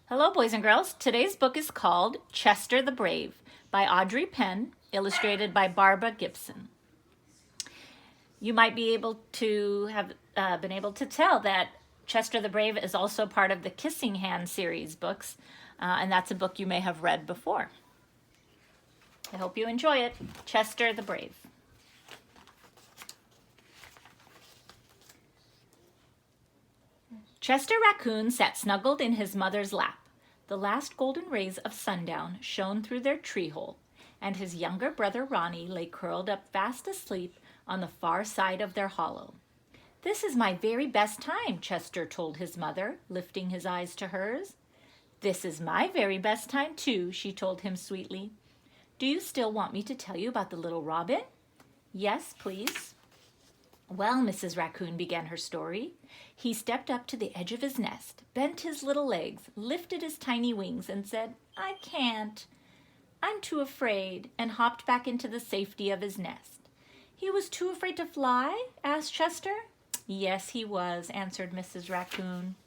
Hello, boys and girls. Today's book is called Chester the Brave by Audrey Penn, illustrated by Barbara Gibson. You might be able to have been able to tell that Chester the Brave is also part of the Kissing Hand series books, and that's a book you may have read before. I hope you enjoy it. Chester the Brave. Chester Raccoon sat snuggled in his mother's lap. The last golden rays of sundown shone through their tree hole, and his younger brother Ronnie lay curled up fast asleep on the far side of their hollow. "This is my very best time," Chester told his mother, lifting his eyes to hers. "This is my very best time, too," she told him sweetly. "Do you still want me to tell you about the little robin?" "Yes, please." "Well," Mrs. Raccoon began her story, "he stepped up to the edge of his nest, bent his little legs, lifted his tiny wings, and said, 'I can't. I'm too afraid,' and hopped back into the safety of his nest." "He was too afraid to fly?" asked Chester. "Yes, he was," answered Mrs. Raccoon.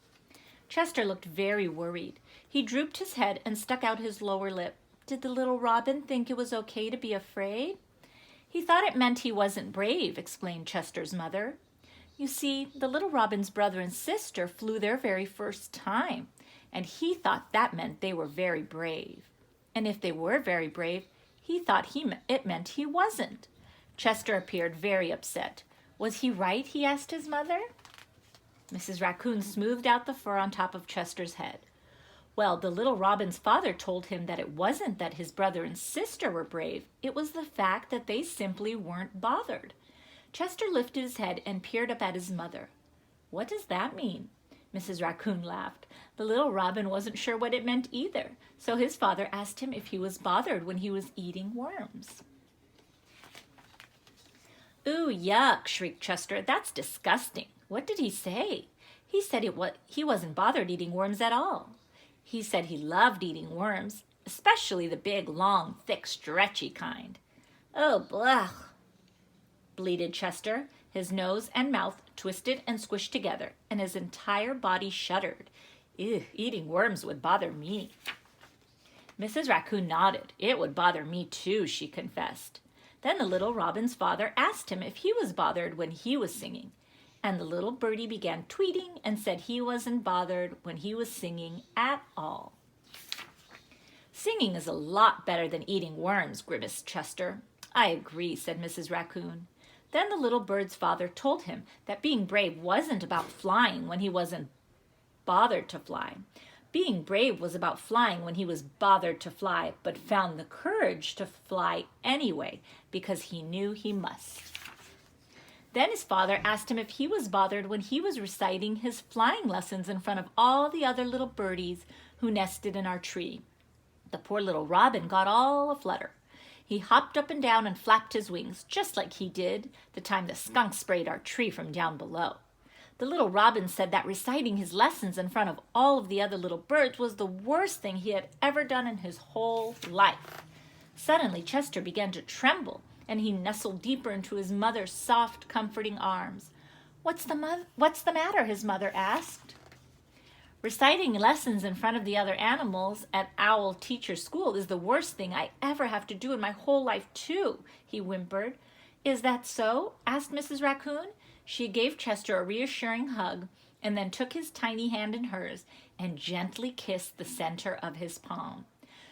Chester looked very worried. He drooped his head and stuck out his lower lip. Did the little robin think it was okay to be afraid? "He thought it meant he wasn't brave," explained Chester's mother. "You see, the little robin's brother and sister flew their very first time, and he thought that meant they were very brave. And if they were very brave, he thought it meant he wasn't." Chester appeared very upset. "Was he right?" he asked his mother. Mrs. Raccoon smoothed out the fur on top of Chester's head. "Well, the little robin's father told him that it wasn't that his brother and sister were brave. It was the fact that they simply weren't bothered." Chester lifted his head and peered up at his mother. "What does that mean?" Mrs. Raccoon laughed. The little robin wasn't sure what it meant either, so his father asked him if he was bothered when he was eating worms. "Ooh, yuck," shrieked Chester. "That's disgusting. What did he say?" "He said he wasn't bothered eating worms at all. He said he loved eating worms, especially the big, long, thick, stretchy kind." "Oh, blah!" bleated Chester. His nose and mouth twisted and squished together, and his entire body shuddered. "Ew, eating worms would bother me." Mrs. Raccoon nodded. "It would bother me too," she confessed. Then the little robin's father asked him if he was bothered when he was singing, and the little birdie began tweeting and said he wasn't bothered when he was singing at all. "Singing is a lot better than eating worms," grimaced Chester. "I agree," said Mrs. Raccoon. Then the little bird's father told him that being brave wasn't about flying when he wasn't bothered to fly. Being brave was about flying when he was bothered to fly, but found the courage to fly anyway because he knew he must. Then his father asked him if he was bothered when he was reciting his flying lessons in front of all the other little birdies who nested in our tree. The poor little robin got all aflutter. He hopped up and down and flapped his wings, just like he did the time the skunk sprayed our tree from down below. The little robin said that reciting his lessons in front of all of the other little birds was the worst thing he had ever done in his whole life. Suddenly, Chester began to tremble, and he nestled deeper into his mother's soft, comforting arms. What's the matter?" his mother asked. "Reciting lessons in front of the other animals at Owl Teacher School is the worst thing I ever have to do in my whole life, too," he whimpered. "Is that so?" asked Mrs. Raccoon. She gave Chester a reassuring hug and then took his tiny hand in hers and gently kissed the center of his palm.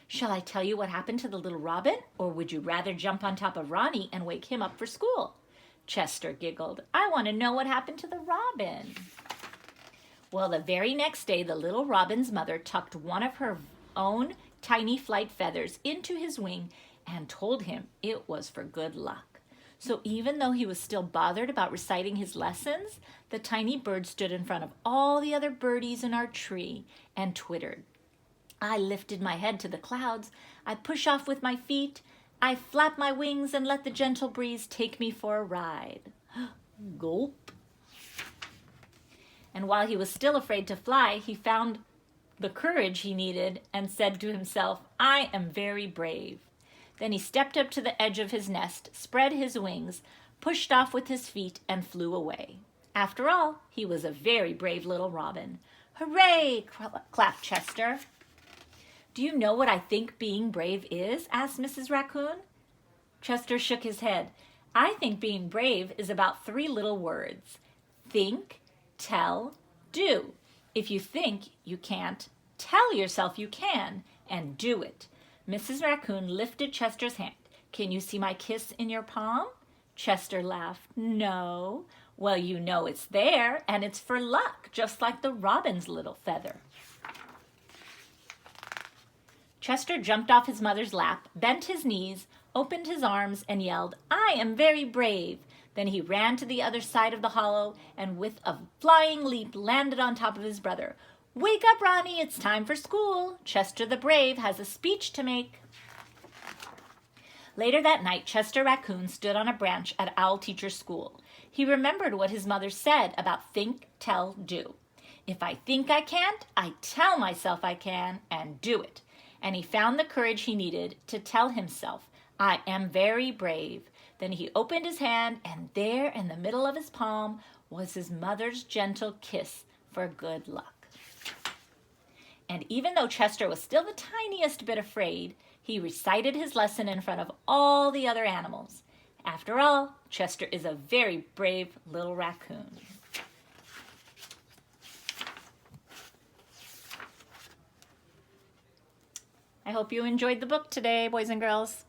"Shall I tell you what happened to the little robin, or would you rather jump on top of Ronnie and wake him up for school?" Chester giggled. "I want to know what happened to the robin." Well, the very next day, the little robin's mother tucked one of her own tiny flight feathers into his wing and told him it was for good luck. So even though he was still bothered about reciting his lessons, the tiny bird stood in front of all the other birdies in our tree and twittered. "I lifted my head to the clouds. I push off with my feet. I flap my wings and let the gentle breeze take me for a ride." Gulp. And while he was still afraid to fly, he found the courage he needed and said to himself, "I am very brave." Then he stepped up to the edge of his nest, spread his wings, pushed off with his feet, and flew away. After all, he was a very brave little robin. "Hooray!" clapped Chester. Do you know what I think being brave is? Asked Mrs. Raccoon. Chester shook his head. I think being brave is about 3 little words. Think, tell, do. If you think you can't, tell yourself you can and do it. Mrs. Raccoon lifted Chester's hand. Can you see my kiss in your palm? Chester laughed. No. Well, you know it's there, and it's for luck, just like the robin's little feather. Chester jumped off his mother's lap, bent his knees, opened his arms, and yelled, I am very brave. Then he ran to the other side of the hollow and with a flying leap landed on top of his brother. Wake up, Ronnie, it's time for school. Chester the Brave has a speech to make. Later that night, Chester Raccoon stood on a branch at Owl Teacher's school. He remembered what his mother said about think, tell, do. If I think I can't, I tell myself I can and do it. And he found the courage he needed to tell himself, I am very brave. Then he opened his hand, and there in the middle of his palm was his mother's gentle kiss for good luck. And even though Chester was still the tiniest bit afraid, he recited his lesson in front of all the other animals. After all, Chester is a very brave little raccoon. I hope you enjoyed the book today, boys and girls.